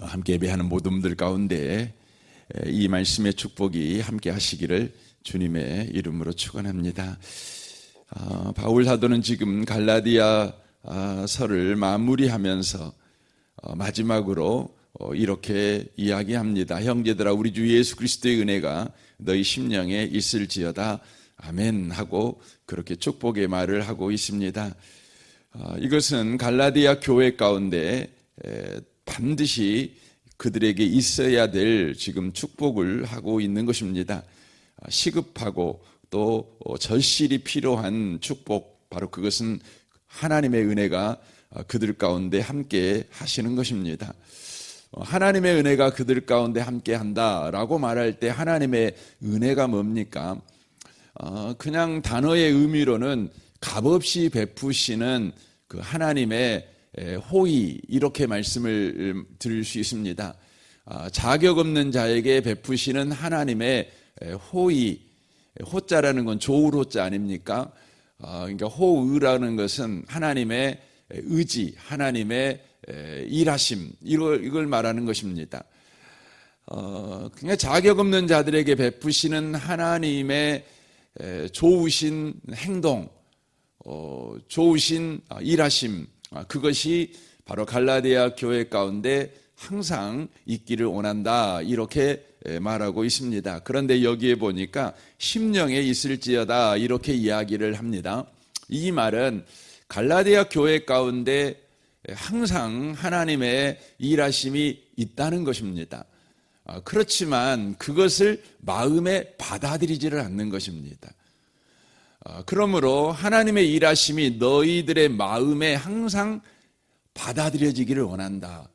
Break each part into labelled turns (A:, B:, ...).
A: 함께 예배하는 모든 분들 가운데 이 말씀의 축복이 함께 하시기를 주님의 이름으로 축원합니다. 바울 사도는 지금 갈라디아서를 마무리하면서 마지막으로 이렇게 이야기합니다. 형제들아, 우리 주 예수 그리스도의 은혜가 너희 심령에 있을지어다. 아멘 하고 그렇게 축복의 말을 하고 있습니다. 이것은 갈라디아 교회 가운데 반드시 그들에게 있어야 될 지금 축복을 하고 있는 것입니다. 시급하고 또 절실히 필요한 축복, 바로 그것은 하나님의 은혜가 그들 가운데 함께 하시는 것입니다. 하나님의 은혜가 그들 가운데 함께 한다라고 말할 때 하나님의 은혜가 뭡니까? 그냥 단어의 의미로는 값없이 베푸시는 그 하나님의 호의, 이렇게 말씀을 드릴 수 있습니다. 자격 없는 자에게 베푸시는 하나님의 호의, 호자라는 건 좋을 호자 아닙니까? 그러니까 호의라는 것은 하나님의 의지, 하나님의 일하심, 이걸 말하는 것입니다. 그냥 자격 없는 자들에게 베푸시는 하나님의 좋으신 행동, 좋으신 일하심, 그것이 바로 갈라디아 교회 가운데 항상 있기를 원한다, 이렇게 말하고 있습니다. 그런데 여기에 보니까 심령에 있을지어다, 이렇게 이야기를 합니다. 이 말은 갈라디아 교회 가운데 항상 하나님의 일하심이 있다는 것입니다. 그렇지만 그것을 마음에 받아들이지를 않는 것입니다. 그러므로 하나님의 일하심이 너희들의 마음에 항상 받아들여지기를 원한다.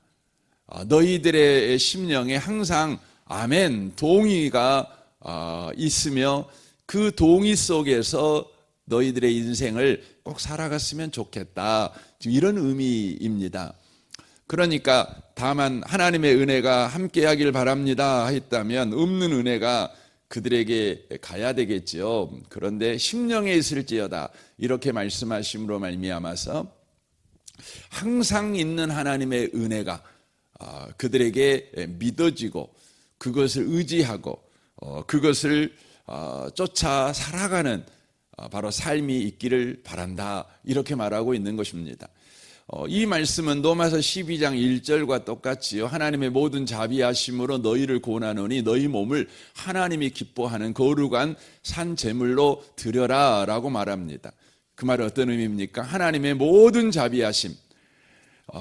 A: 너희들의 심령에 항상 아멘, 동의가 있으며 그 동의 속에서 너희들의 인생을 꼭 살아갔으면 좋겠다, 이런 의미입니다. 그러니까 다만 하나님의 은혜가 함께하길 바랍니다 했다면 없는 은혜가 그들에게 가야 되겠죠. 그런데 심령에 있을지어다, 이렇게 말씀하심으로 말미암아서 항상 있는 하나님의 은혜가 그들에게 믿어지고 그것을 의지하고 그것을 쫓아 살아가는 바로 삶이 있기를 바란다, 이렇게 말하고 있는 것입니다. 이 말씀은 로마서 12장 1절과 똑같지요. 하나님의 모든 자비하심으로 너희를 고난하노니 너희 몸을 하나님이 기뻐하는 거룩한 산 제물로 드려라 라고 말합니다. 그 말은 어떤 의미입니까? 하나님의 모든 자비하심,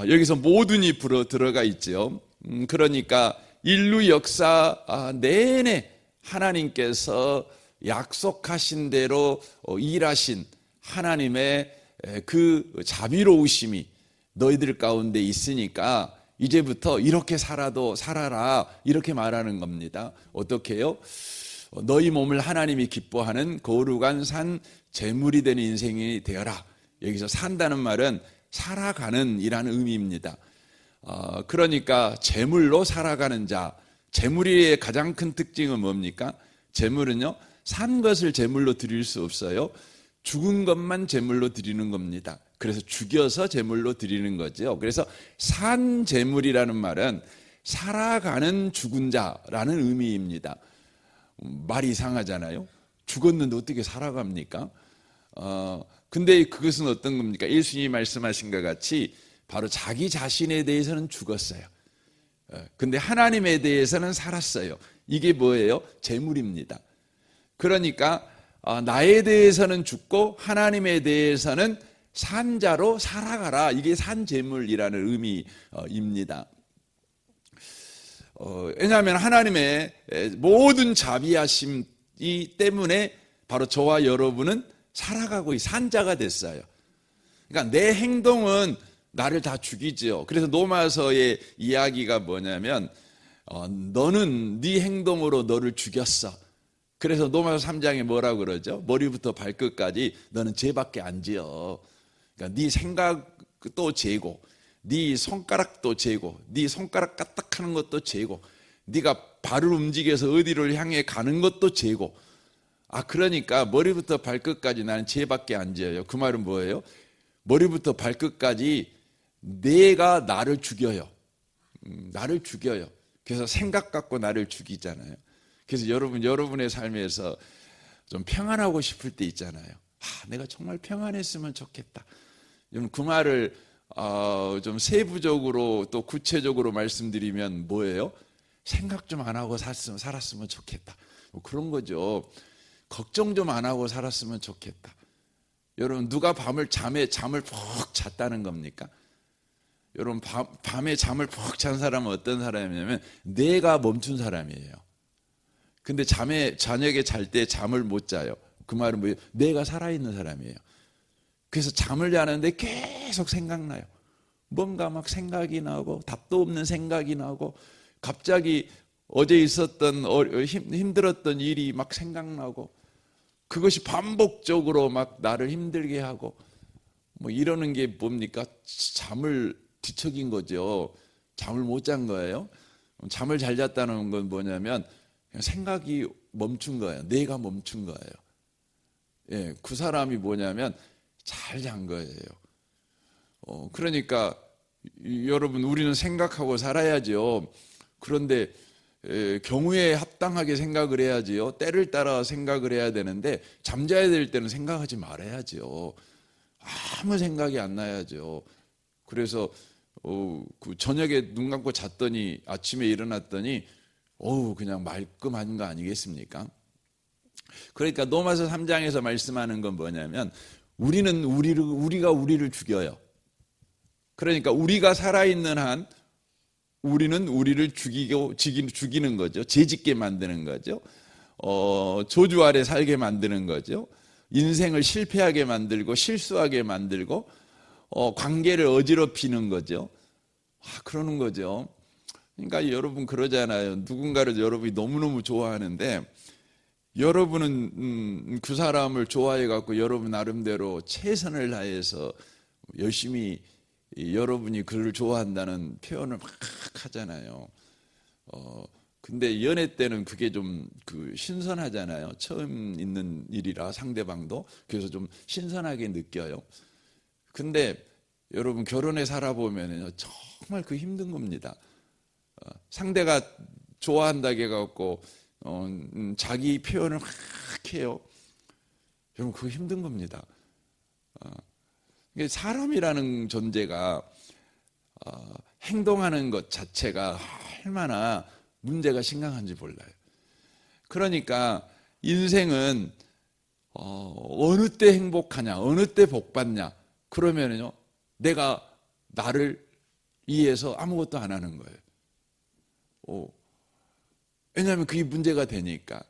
A: 여기서 모든이 들어가 있죠. 그러니까 인류 역사 내내 하나님께서 약속하신 대로 일하신 하나님의 그 자비로우심이 너희들 가운데 있으니까 이제부터 이렇게 살아도 살아라, 이렇게 말하는 겁니다. 어떻게 해요? 너희 몸을 하나님이 기뻐하는 거룩한 산 제물이 되는 인생이 되어라. 여기서 산다는 말은 살아가는 이라는 의미입니다. 그러니까 제물로 살아가는 자, 제물의 가장 큰 특징은 뭡니까? 제물은요, 산 것을 제물로 드릴 수 없어요. 죽은 것만 제물로 드리는 겁니다. 그래서 죽여서 제물로 드리는 거죠. 그래서 산 제물이라는 말은 살아가는 죽은 자라는 의미입니다. 말이 이상하잖아요. 죽었는데 어떻게 살아갑니까? 근데 그것은 어떤 겁니까? 예수님이 말씀하신 것 같이 바로 자기 자신에 대해서는 죽었어요. 근데 하나님에 대해서는 살았어요. 이게 뭐예요? 제물입니다. 그러니까 나에 대해서는 죽고 하나님에 대해서는 산자로 살아가라, 이게 산제물이라는 의미입니다. 왜냐하면 하나님의 모든 자비하심 때문에 바로 저와 여러분은 살아가고 산자가 됐어요. 그러니까 내 행동은 나를 다 죽이죠. 그래서 로마서의 이야기가 뭐냐면 너는 네 행동으로 너를 죽였어. 그래서 로마서 3장에 뭐라고 그러죠? 머리부터 발끝까지 너는 죄밖에 안 지어. 그러니까 네 생각도 죄고, 네 손가락도 죄고, 네 손가락 까딱하는 것도 죄고, 네가 발을 움직여서 어디를 향해 가는 것도 죄고. 그러니까 머리부터 발끝까지 나는 죄밖에 안 지어요. 그 말은 뭐예요? 머리부터 발끝까지 내가 나를 죽여요. 나를 죽여요. 그래서 생각 갖고 나를 죽이잖아요. 그래서 여러분의 삶에서 좀 평안하고 싶을 때 있잖아요. 내가 정말 평안했으면 좋겠다. 여러분 그 말을 좀 세부적으로 또 구체적으로 말씀드리면 뭐예요? 생각 좀 안 하고 살았으면 좋겠다. 그런 거죠. 걱정 좀 안 하고 살았으면 좋겠다. 여러분 누가 잠을 푹 잤다는 겁니까? 여러분 밤에 잠을 푹 잔 사람은 어떤 사람이냐면 뇌가 멈춘 사람이에요. 근데 저녁에 잘 때 잠을 못 자요. 그 말은 뭐예요? 뇌가 살아있는 사람이에요. 그래서 잠을 자는데 계속 생각나요. 뭔가 막 생각이 나고 답도 없는 생각이 나고 갑자기 어제 있었던 힘들었던 일이 막 생각나고 그것이 반복적으로 막 나를 힘들게 하고 뭐 이러는 게 뭡니까? 잠을 뒤척인 거죠. 잠을 못 잔 거예요. 잠을 잘 잤다는 건 뭐냐면 그냥 생각이 멈춘 거예요. 뇌가 멈춘 거예요. 예, 그 사람이 뭐냐면 잘 잔 거예요. 그러니까 여러분 우리는 생각하고 살아야죠. 그런데 경우에 합당하게 생각을 해야지요. 때를 따라 생각을 해야 되는데 잠자야 될 때는 생각하지 말아야죠. 아무 생각이 안 나야죠. 그래서 그 저녁에 눈 감고 잤더니 아침에 일어났더니 그냥 말끔한 거 아니겠습니까? 그러니까 로마서 3장에서 말씀하는 건 뭐냐면 우리가 우리를 죽여요. 그러니까 우리가 살아있는 한 우리는 우리를 죽이는 거죠. 죄짓게 만드는 거죠. 저주 아래 살게 만드는 거죠. 인생을 실패하게 만들고 실수하게 만들고 관계를 어지럽히는 거죠. 그러는 거죠. 그러니까 여러분 그러잖아요. 누군가를 여러분이 너무너무 좋아하는데 여러분은 그 사람을 좋아해 갖고 여러분 나름대로 최선을 다해서 열심히 여러분이 그를 좋아한다는 표현을 막 하잖아요. 근데 연애 때는 그게 좀 신선하잖아요. 처음 있는 일이라 상대방도 그래서 좀 신선하게 느껴요. 근데 여러분 결혼해 살아보면요 정말 그 힘든 겁니다. 상대가 좋아한다고 해갖고 자기 표현을 막 해요. 여러분 그거 힘든 겁니다. 사람이라는 존재가 행동하는 것 자체가 얼마나 문제가 심각한지 몰라요. 그러니까 인생은 어느 때 행복하냐, 어느 때 복받냐 그러면요 내가 나를 위해서 아무것도 안 하는 거예요. 왜냐하면 그게 문제가 되니까.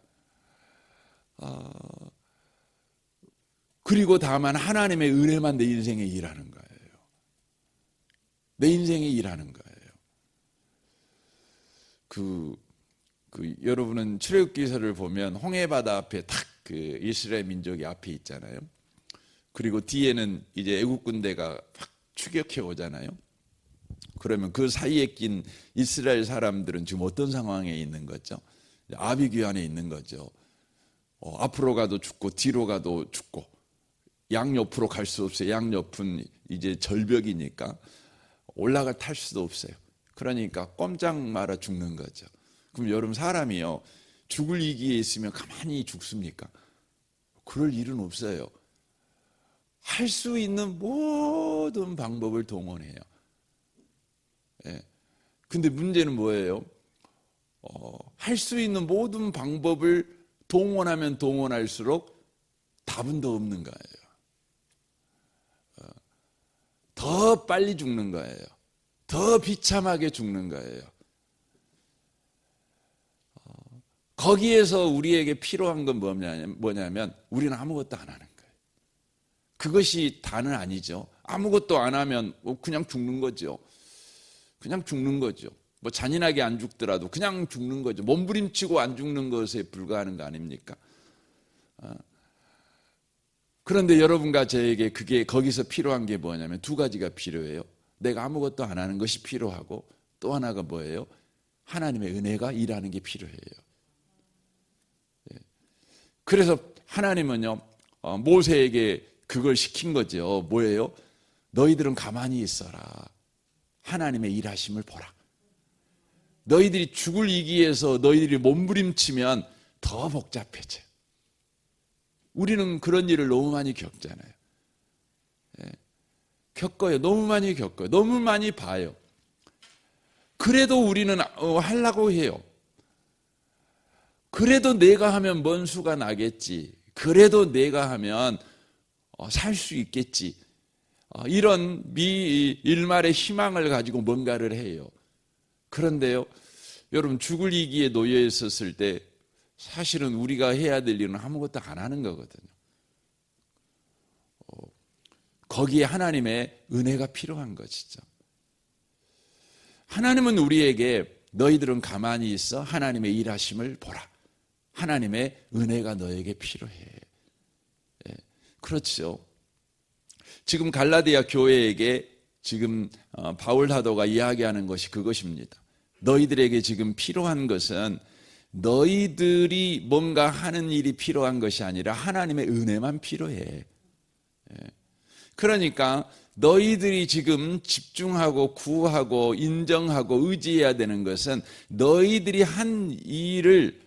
A: 그리고 다만 하나님의 은혜만 내 인생에 일하는 거예요. 내 인생에 일하는 거예요. 여러분은 출애굽기서를 보면 홍해바다 앞에 딱 이스라엘 민족이 앞에 있잖아요. 그리고 뒤에는 이제 애국 군대가 확 추격해 오잖아요. 그러면 그 사이에 낀 이스라엘 사람들은 지금 어떤 상황에 있는 거죠? 아비규환에 있는 거죠. 앞으로 가도 죽고 뒤로 가도 죽고 양옆으로 갈 수 없어요. 양옆은 이제 절벽이니까 올라갈 탈 수도 없어요. 그러니까 꼼짝 말아 죽는 거죠. 그럼 여러분 사람이요 죽을 위기에 있으면 가만히 죽습니까? 그럴 일은 없어요. 할 수 있는 모든 방법을 동원해요. 예. 근데 문제는 뭐예요? 할 수 있는 모든 방법을 동원하면 동원할수록 답은 더 없는 거예요. 더 빨리 죽는 거예요. 더 비참하게 죽는 거예요. 거기에서 우리에게 필요한 건 뭐냐면 우리는 아무것도 안 하는 거예요. 그것이 다는 아니죠. 아무것도 안 하면 그냥 죽는 거죠. 그냥 죽는 거죠. 뭐 잔인하게 안 죽더라도 그냥 죽는 거죠. 몸부림치고 안 죽는 것에 불과하는 거 아닙니까? 그런데 여러분과 저에게 거기서 필요한 게 뭐냐면 두 가지가 필요해요. 내가 아무것도 안 하는 것이 필요하고 또 하나가 뭐예요? 하나님의 은혜가 일하는 게 필요해요. 그래서 하나님은요 모세에게 그걸 시킨 거죠. 뭐예요? 너희들은 가만히 있어라. 하나님의 일하심을 보라. 너희들이 죽을 위기에서 너희들이 몸부림치면 더 복잡해져. 우리는 그런 일을 너무 많이 겪잖아요. 겪어요. 너무 많이 겪어요. 너무 많이 봐요. 그래도 우리는 하려고 해요. 그래도 내가 하면 뭔 수가 나겠지. 그래도 내가 하면 살 수 있겠지. 이런 일말의 희망을 가지고 뭔가를 해요. 그런데요, 여러분 죽을 위기에 놓여 있었을 때 사실은 우리가 해야 될 일은 아무것도 안 하는 거거든요. 거기에 하나님의 은혜가 필요한 것이죠. 하나님은 우리에게 너희들은 가만히 있어 하나님의 일하심을 보라. 하나님의 은혜가 너에게 필요해. 그렇죠. 지금 갈라디아 교회에게 지금 바울 사도가 이야기하는 것이 그것입니다. 너희들에게 지금 필요한 것은 너희들이 뭔가 하는 일이 필요한 것이 아니라 하나님의 은혜만 필요해. 그러니까 너희들이 지금 집중하고 구하고 인정하고 의지해야 되는 것은 너희들이 한 일을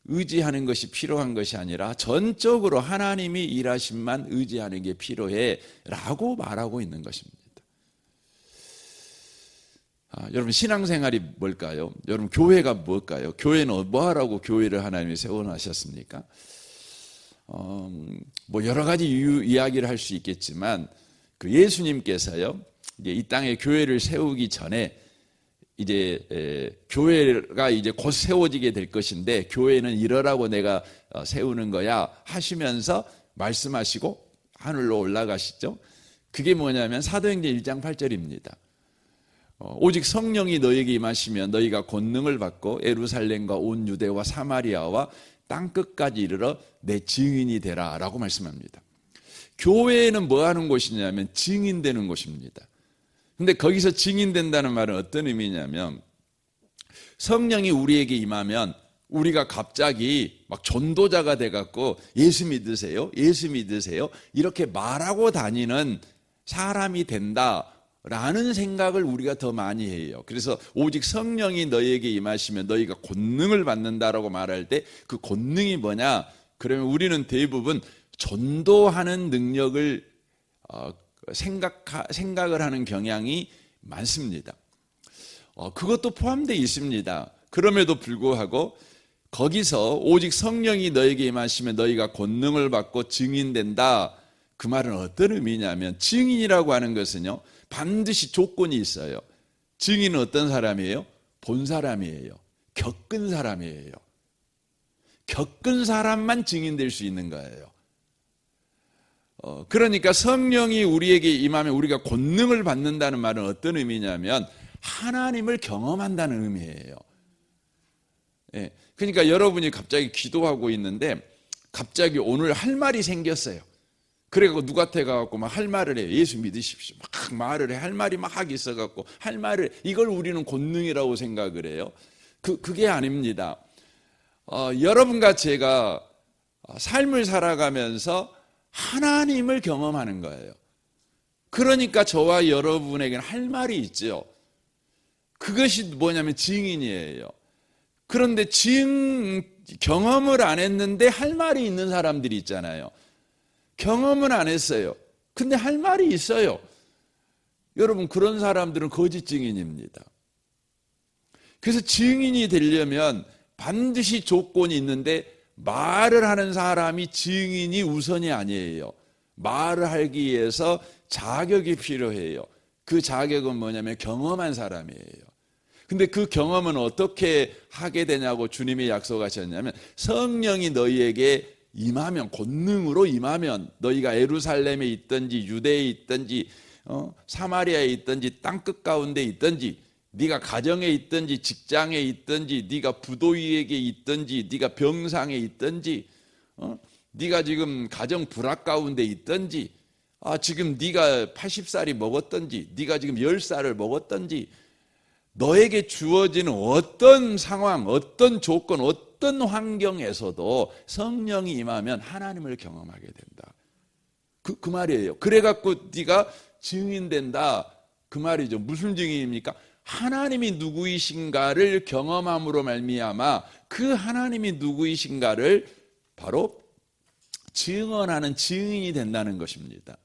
A: 의지하는 것이 필요한 것이 아니라 전적으로 하나님이 일하심만 의지하는 게 필요해 라고 말하고 있는 것입니다. 여러분 신앙생활이 뭘까요? 여러분 교회가 뭘까요? 교회는 뭐하라고 교회를 하나님이 세워놓으셨습니까? 뭐 여러 가지 이야기를 할 수 있겠지만 그 예수님께서요 이제 이 땅에 교회를 세우기 전에 이제 교회가 이제 곧 세워지게 될 것인데 교회는 이러라고 내가 세우는 거야 하시면서 말씀하시고 하늘로 올라가시죠. 그게 뭐냐면 사도행전 1장 8절입니다. 오직 성령이 너에게 임하시면 너희가 권능을 받고 예루살렘과 온 유대와 사마리아와 땅끝까지 이르러 내 증인이 되라 라고 말씀합니다. 교회는 뭐 하는 곳이냐면 증인되는 곳입니다. 근데 거기서 증인된다는 말은 어떤 의미냐면 성령이 우리에게 임하면 우리가 갑자기 막 전도자가 돼갖고 예수 믿으세요, 예수 믿으세요 이렇게 말하고 다니는 사람이 된다라는 생각을 우리가 더 많이 해요. 그래서 오직 성령이 너희에게 임하시면 너희가 권능을 받는다라고 말할 때 그 권능이 뭐냐? 그러면 우리는 대부분 전도하는 능력을 생각을 하는 경향이 많습니다. 그것도 포함되어 있습니다. 그럼에도 불구하고 거기서 오직 성령이 너에게 임하시면 너희가 권능을 받고 증인된다. 그 말은 어떤 의미냐면 증인이라고 하는 것은요 반드시 조건이 있어요. 증인은 어떤 사람이에요? 본 사람이에요. 겪은 사람이에요. 겪은 사람만 증인될 수 있는 거예요. 그러니까 성령이 우리에게 임하면 우리가 권능을 받는다는 말은 어떤 의미냐면 하나님을 경험한다는 의미예요. 그러니까 여러분이 갑자기 기도하고 있는데 갑자기 오늘 할 말이 생겼어요. 그래갖고 누구한테 가갖고 막 할 말을 해요. 예수 믿으십시오. 막 말을 해. 할 말이 막 있어갖고 할 말을 이걸 우리는 권능이라고 생각을 해요. 그게 아닙니다. 여러분과 제가 삶을 살아가면서 하나님을 경험하는 거예요. 그러니까 저와 여러분에게는 할 말이 있죠. 그것이 뭐냐면 증인이에요. 그런데 경험을 안 했는데 할 말이 있는 사람들이 있잖아요. 경험은 안 했어요. 근데 할 말이 있어요. 여러분 그런 사람들은 거짓 증인입니다. 그래서 증인이 되려면 반드시 조건이 있는데 말을 하는 사람이 증인이 우선이 아니에요. 말을 하기 위해서 자격이 필요해요. 그 자격은 뭐냐면 경험한 사람이에요. 근데 그 경험은 어떻게 하게 되냐고 주님이 약속하셨냐면 성령이 너희에게 임하면 권능으로 임하면 너희가 예루살렘에 있든지 유대에 있든지 사마리아에 있든지 땅끝 가운데 있든지 네가 가정에 있든지 직장에 있든지 네가 부도위에게 있든지 네가 병상에 있든지 네가 지금 가정 불악 가운데 있든지 지금 네가 80살이 먹었든지 네가 지금 10살을 먹었든지 너에게 주어지는 어떤 상황, 어떤 조건, 어떤 환경에서도 성령이 임하면 하나님을 경험하게 된다. 그 말이에요. 그래갖고 네가 증인된다. 그 말이죠. 무슨 증인입니까? 하나님이 누구이신가를 경험함으로 말미암아 그 하나님이 누구이신가를 바로 증언하는 증인이 된다는 것입니다.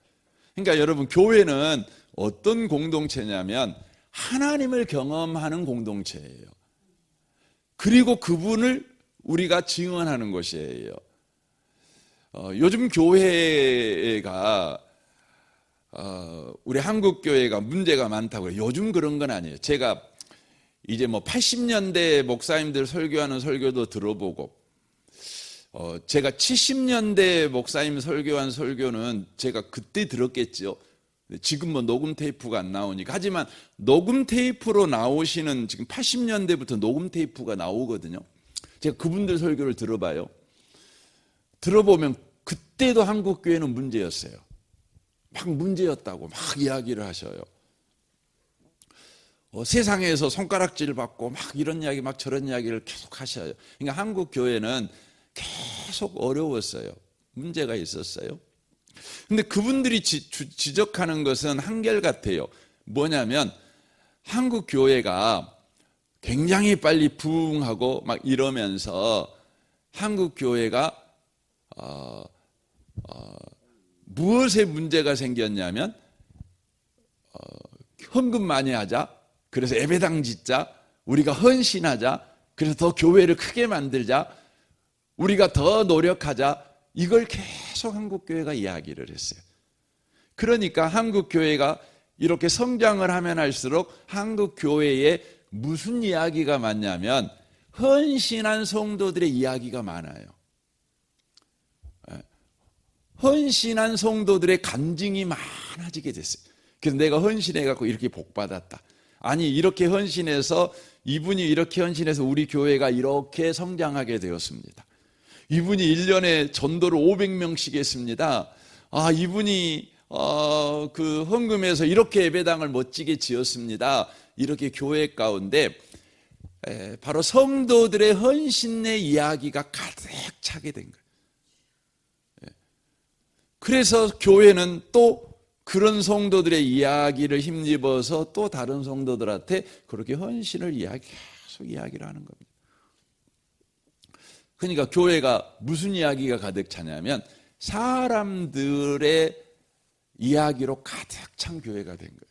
A: 그러니까 여러분, 교회는 어떤 공동체냐면 하나님을 경험하는 공동체예요. 그리고 그분을 우리가 증언하는 것이에요. 요즘 교회가 우리 한국 교회가 문제가 많다고 해요. 요즘 그런 건 아니에요. 제가 이제 80년대 목사님들 설교하는 설교도 들어보고, 제가 70년대 목사님 설교한 설교는 제가 그때 들었겠죠. 지금 녹음 테이프가 안 나오니까. 하지만 녹음 테이프로 나오시는, 지금 80년대부터 녹음 테이프가 나오거든요. 제가 그분들 설교를 들어봐요. 들어보면 그때도 한국 교회는 문제였어요. 막 문제였다고 막 이야기를 하셔요. 세상에서 손가락질 받고 막 이런 이야기, 막 저런 이야기를 계속 하셔요. 그러니까 한국 교회는 계속 어려웠어요. 문제가 있었어요. 근데 그분들이 지적하는 것은 한결같아요. 뭐냐면 한국 교회가 굉장히 빨리 부흥하고 막 이러면서 한국 교회가 무엇에 문제가 생겼냐면 헌금 많이 하자, 그래서 예배당 짓자, 우리가 헌신하자, 그래서 더 교회를 크게 만들자, 우리가 더 노력하자, 이걸 계속 한국 교회가 이야기를 했어요. 그러니까 한국 교회가 이렇게 성장을 하면 할수록 한국 교회에 무슨 이야기가 많냐면 헌신한 성도들의 이야기가 많아요. 헌신한 성도들의 간증이 많아지게 됐어요. 그래서 내가 헌신해갖고 이렇게 복받았다. 아니, 이렇게 헌신해서, 이분이 이렇게 헌신해서 우리 교회가 이렇게 성장하게 되었습니다. 이분이 1년에 전도를 500명씩 했습니다. 아, 이분이 그 헌금에서 이렇게 예배당을 멋지게 지었습니다. 이렇게 교회 가운데 바로 성도들의 헌신의 이야기가 가득 차게 된 거예요. 그래서 교회는 또 그런 성도들의 이야기를 힘입어서 또 다른 성도들한테 그렇게 헌신을 계속 이야기를 하는 겁니다. 그러니까 교회가 무슨 이야기가 가득 차냐면 사람들의 이야기로 가득 찬 교회가 된 거예요.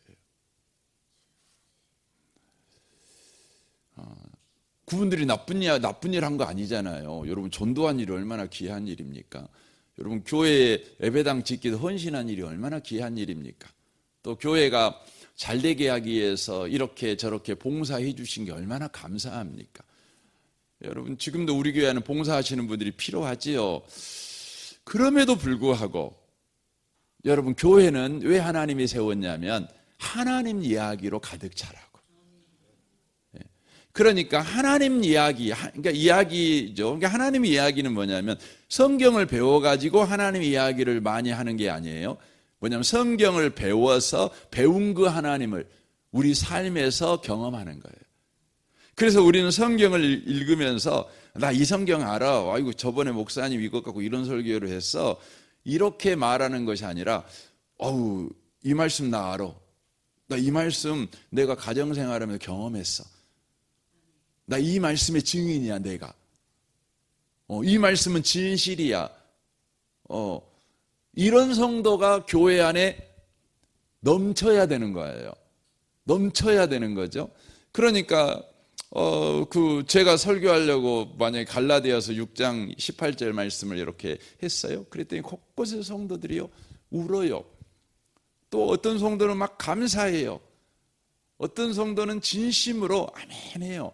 A: 그분들이 나쁜 일 한 거 아니잖아요. 여러분, 전도한 일이 얼마나 귀한 일입니까? 여러분, 교회에 예배당 짓기도 헌신한 일이 얼마나 귀한 일입니까? 또 교회가 잘 되게 하기 위해서 이렇게 저렇게 봉사해 주신 게 얼마나 감사합니까? 여러분, 지금도 우리 교회에는 봉사하시는 분들이 필요하지요. 그럼에도 불구하고 여러분, 교회는 왜 하나님이 세웠냐면 하나님 이야기로 가득 차라고. 그러니까 하나님 이야기, 그러니까 이야기죠. 그러니까 하나님 이야기는 뭐냐면 성경을 배워가지고 하나님 이야기를 많이 하는 게 아니에요. 뭐냐면 성경을 배워서 배운 그 하나님을 우리 삶에서 경험하는 거예요. 그래서 우리는 성경을 읽으면서 나 이 성경 알아. 아이고, 저번에 목사님 이것 갖고 이런 설교를 했어. 이렇게 말하는 것이 아니라 이 말씀 나 알아. 나 이 말씀 내가 가정생활하면서 경험했어. 나 이 말씀의 증인이야, 내가. 이 말씀은 진실이야. 이런 성도가 교회 안에 넘쳐야 되는 거예요. 넘쳐야 되는 거죠. 그러니까 제가 설교하려고 만약에 갈라디아서 6장 18절 말씀을 이렇게 했어요. 그랬더니 곳곳에 성도들이요 울어요. 또 어떤 성도는 막 감사해요. 어떤 성도는 진심으로 아멘해요.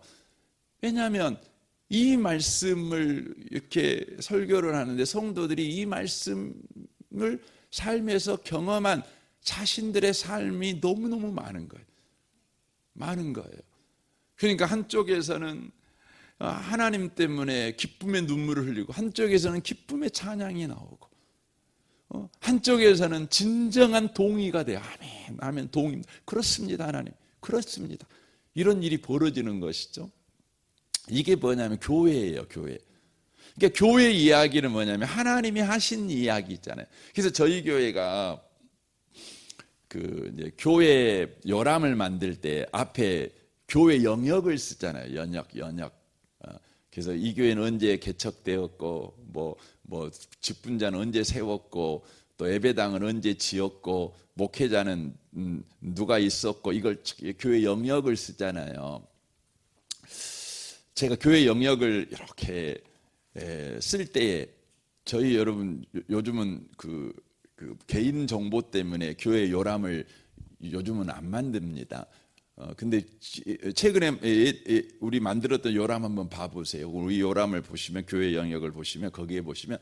A: 왜냐하면 이 말씀을 이렇게 설교를 하는데 성도들이 이 말씀을 삶에서 경험한 자신들의 삶이 너무너무 많은 거예요. 많은 거예요. 그러니까 한쪽에서는 하나님 때문에 기쁨의 눈물을 흘리고, 한쪽에서는 기쁨의 찬양이 나오고, 한쪽에서는 진정한 동의가 돼요. 아멘, 아멘, 동의. 그렇습니다, 하나님. 그렇습니다. 이런 일이 벌어지는 것이죠. 이게 뭐냐면 교회예요, 교회. 그러니까 교회 이야기는 뭐냐면 하나님이 하신 이야기 있잖아요. 그래서 저희 교회가 이제 교회 요람을 만들 때 앞에 교회 영역을 쓰잖아요. 연역. 그래서 이 교회는 언제 개척되었고, 뭐 직분자는 언제 세웠고, 또 예배당은 언제 지었고, 목회자는 누가 있었고, 이걸 교회 영역을 쓰잖아요. 제가 교회 영역을 이렇게 쓸 때에 저희 여러분 요즘은 그 개인 정보 때문에 교회 요람을 요즘은 안 만듭니다. 근데 최근에 우리 만들었던 요람 한번 봐보세요. 우리 요람을 보시면, 교회 영역을 보시면, 거기에 보시면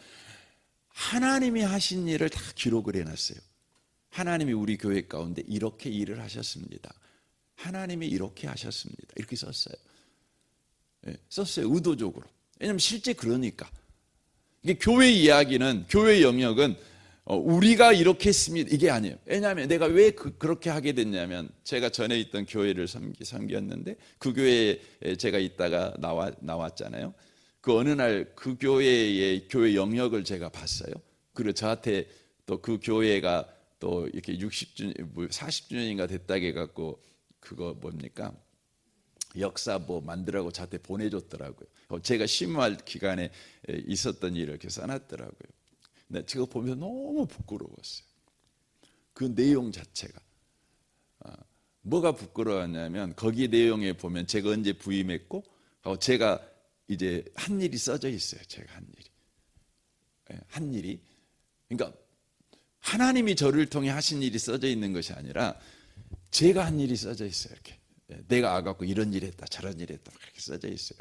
A: 하나님이 하신 일을 다 기록을 해놨어요. 하나님이 우리 교회 가운데 이렇게 일을 하셨습니다. 하나님이 이렇게 하셨습니다. 이렇게 썼어요. 썼어요. 의도적으로. 왜냐하면 실제 그러니까. 이게 교회 이야기는, 교회 영역은 우리가 이렇게 했습니다, 이게 아니에요. 왜냐하면 내가 왜 그렇게 하게 됐냐면, 제가 전에 있던 교회를 섬겼는데 그 교회에 제가 있다가 나왔잖아요. 그 어느 날 그 교회의 교회 영역을 제가 봤어요. 그리고 저한테 또 그 교회가 또 이렇게 60주년, 40주년인가 됐다고 해갖고 그거 뭡니까? 역사 뭐 만들라고 저한테 보내줬더라고요. 제가 심할 기간에 있었던 일을 이렇게 써놨더라고요. 근데 제가 보면서 너무 부끄러웠어요. 그 내용 자체가. 뭐가 부끄러웠냐면, 거기 내용에 보면 제가 언제 부임했고, 제가 이제 한 일이 써져 있어요. 제가 한 일이. 그러니까 하나님이 저를 통해 하신 일이 써져 있는 것이 아니라 제가 한 일이 써져 있어요. 이렇게. 내가 와갖고 이런 일 했다, 저런 일 했다, 그렇게 써져 있어요.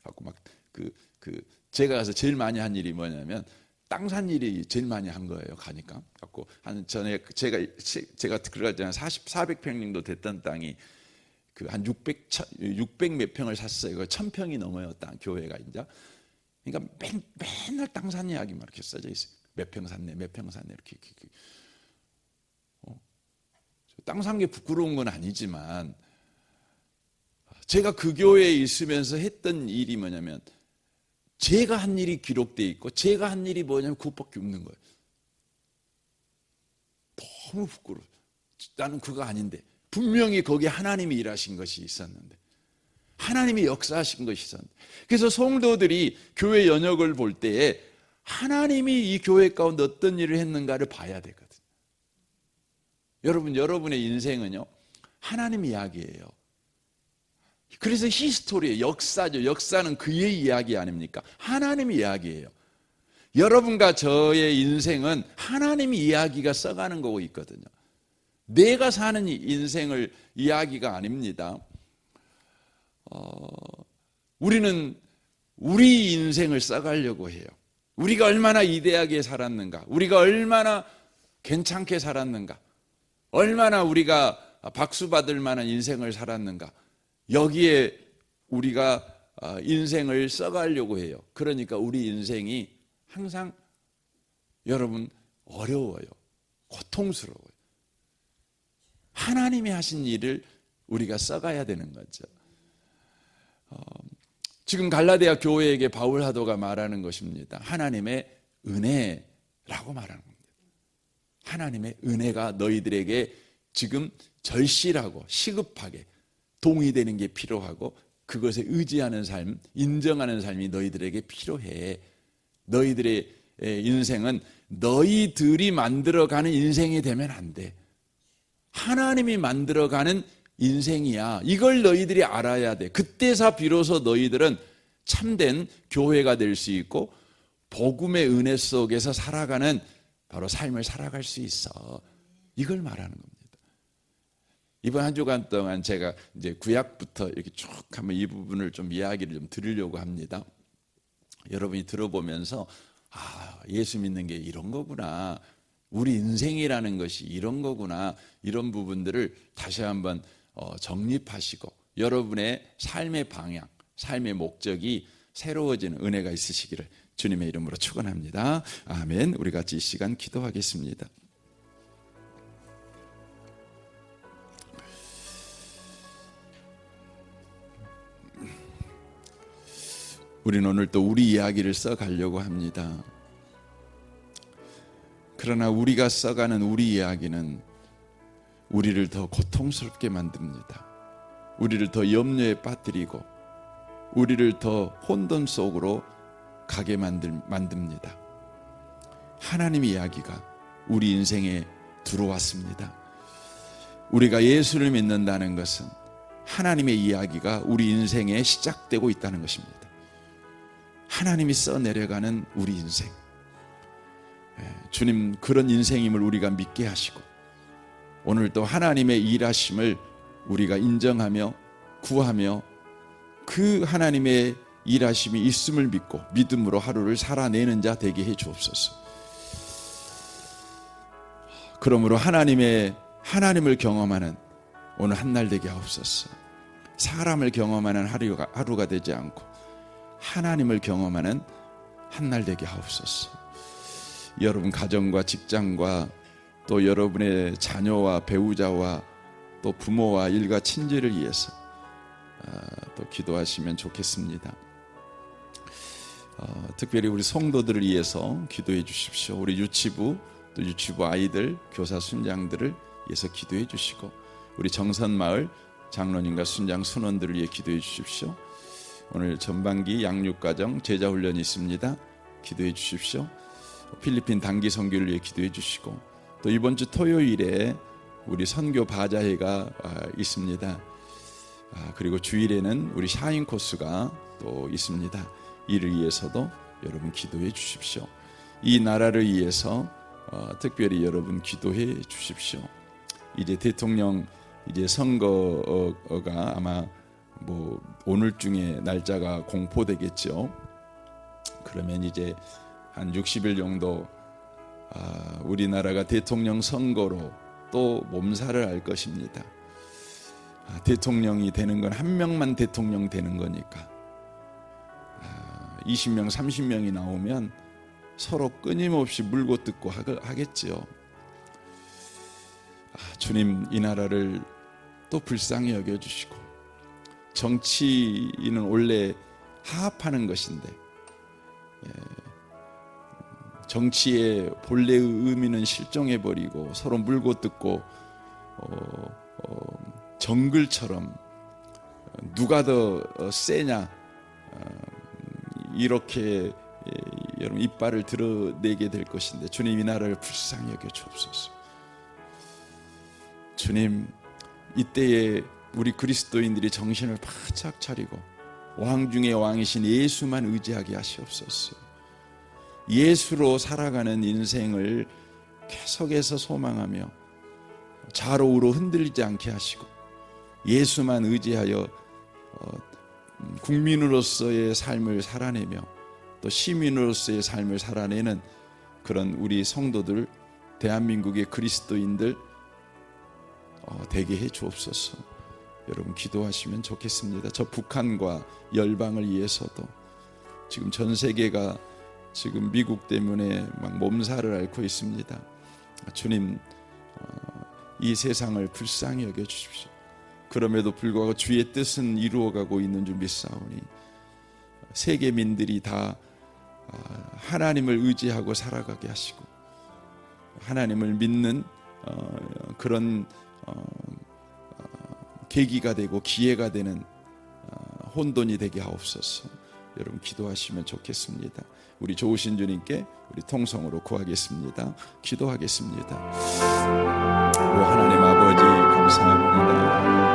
A: 갖고 막 제가 가서 제일 많이 한 일이 뭐냐면, 땅 산 일이 제일 많이 한 거예요. 가니까. 갖고 한 전에 제가 그러잖아요. 400평 정도 됐던 땅이 한 600 몇 평을 샀어요. 1000평이 넘어요. 땅 교회가 이제. 그러니까 맨날 땅 산 이야기만 이렇게 써져 있어요. 몇 평 샀네, 몇 평 샀네 이렇게. 땅 산 게 부끄러운 건 아니지만, 제가 그 교회에 있으면서 했던 일이 뭐냐면, 제가 한 일이 기록되어 있고, 제가 한 일이 뭐냐면 그것밖에 없는 거예요. 너무 부끄러워. 나는 그거 아닌데, 분명히 거기에 하나님이 일하신 것이 있었는데, 하나님이 역사하신 것이 있었는데, 그래서 성도들이 교회 연역을 볼 때에 하나님이 이 교회 가운데 어떤 일을 했는가를 봐야 되거든요. 여러분의 인생은요, 하나님 이야기예요. 그래서 히스토리예요. 역사죠. 역사는 그의 이야기 아닙니까? 하나님의 이야기예요. 여러분과 저의 인생은 하나님의 이야기가 써가는 거고 있거든요. 내가 사는 인생을 이야기가 아닙니다. 우리는 우리 인생을 써가려고 해요. 우리가 얼마나 이대하게 살았는가, 우리가 얼마나 괜찮게 살았는가, 얼마나 우리가 박수 받을 만한 인생을 살았는가, 여기에 우리가 인생을 써가려고 해요. 그러니까 우리 인생이 항상 여러분 어려워요. 고통스러워요. 하나님이 하신 일을 우리가 써가야 되는 거죠. 지금 갈라디아 교회에게 바울 사도가 말하는 것입니다. 하나님의 은혜라고 말하는 겁니다. 하나님의 은혜가 너희들에게 지금 절실하고 시급하게 동의되는 게 필요하고, 그것에 의지하는 삶, 인정하는 삶이 너희들에게 필요해. 너희들의 인생은 너희들이 만들어가는 인생이 되면 안 돼. 하나님이 만들어가는 인생이야. 이걸 너희들이 알아야 돼. 그때서 비로소 너희들은 참된 교회가 될 수 있고, 복음의 은혜 속에서 살아가는 바로 삶을 살아갈 수 있어. 이걸 말하는 겁니다. 이번 한 주간 동안 제가 이제 구약부터 이렇게 쭉 한번 이 부분을 좀 이야기를 좀 드리려고 합니다. 여러분이 들어보면서, 예수 믿는 게 이런 거구나, 우리 인생이라는 것이 이런 거구나, 이런 부분들을 다시 한번 정립하시고, 여러분의 삶의 방향, 삶의 목적이 새로워지는 은혜가 있으시기를 주님의 이름으로 축원합니다. 아멘. 우리 같이 이 시간 기도하겠습니다. 우리는 오늘 또 우리 이야기를 써가려고 합니다. 그러나 우리가 써가는 우리 이야기는 우리를 더 고통스럽게 만듭니다. 우리를 더 염려에 빠뜨리고 우리를 더 혼돈 속으로 가게 만듭니다. 하나님의 이야기가 우리 인생에 들어왔습니다. 우리가 예수를 믿는다는 것은 하나님의 이야기가 우리 인생에 시작되고 있다는 것입니다. 하나님이 써내려가는 우리 인생, 주님 그런 인생임을 우리가 믿게 하시고 오늘도 하나님의 일하심을 우리가 인정하며 구하며 그 하나님의 일하심이 있음을 믿고 믿음으로 하루를 살아내는 자 되게 해 주옵소서. 그러므로 하나님을 경험하는 오늘 한날 되게 하옵소서. 사람을 경험하는 하루가 되지 않고 하나님을 경험하는 한날 되게 하옵소서. 여러분 가정과 직장과 또 여러분의 자녀와 배우자와 또 부모와 일가 친지를 위해서 또 기도하시면 좋겠습니다. 특별히 우리 성도들을 위해서 기도해 주십시오. 우리 유치부 또 유치부 아이들 교사 순장들을 위해서 기도해 주시고 우리 정선마을 장로님과 순장 순원들을 위해 기도해 주십시오. 오늘 전반기 양육과정 제자훈련이 있습니다. 기도해 주십시오. 필리핀 단기 선교를 위해 기도해 주시고 또 이번 주 토요일에 우리 선교 바자회가 있습니다. 그리고 주일에는 우리 샤인 코스가 또 있습니다. 이를 위해서도 여러분 기도해 주십시오. 이 나라를 위해서 특별히 여러분 기도해 주십시오. 이제 대통령 선거가 아마 오늘 중에 날짜가 공포되겠죠. 그러면 이제 한 60일 정도 우리나라가 대통령 선거로 또 몸살을 알 것입니다. 대통령이 되는 건 한 명만 대통령 되는 거니까 20명 30명이 나오면 서로 끊임없이 물고 뜯고 하겠지요. 주님 이 나라를 또 불쌍히 여겨주시고 정치인은 원래 하합하는 것인데 정치의 본래의 의미는 실종해버리고 서로 물고 뜯고 정글처럼 누가 더 세냐 이렇게 여러분 이빨을 드러내게 될 것인데 주님 이 나라를 불쌍히 여겨 주옵소서. 주님 이때에 우리 그리스도인들이 정신을 바짝 차리고 왕 중의 왕이신 예수만 의지하게 하시옵소서. 예수로 살아가는 인생을 계속해서 소망하며 좌로우로 흔들리지 않게 하시고 예수만 의지하여 국민으로서의 삶을 살아내며 또 시민으로서의 삶을 살아내는 그런 우리 성도들 대한민국의 그리스도인들 되게 해 주옵소서. 여러분 기도하시면 좋겠습니다. 저 북한과 열방을 위해서도 지금 전 세계가 지금 미국 때문에 막 몸살을 앓고 있습니다. 주님 이 세상을 불쌍히 여겨 주십시오. 그럼에도 불구하고 주의 뜻은 이루어가고 있는 줄 믿사오니 세계민들이 다 하나님을 의지하고 살아가게 하시고 하나님을 믿는 그런 계기가 되고 기회가 되는 혼돈이 되게 하옵소서. 여러분 기도하시면 좋겠습니다. 우리 좋으신 주님께 우리 통성으로 구하겠습니다. 기도하겠습니다. 오 하나님 아버지 감사합니다.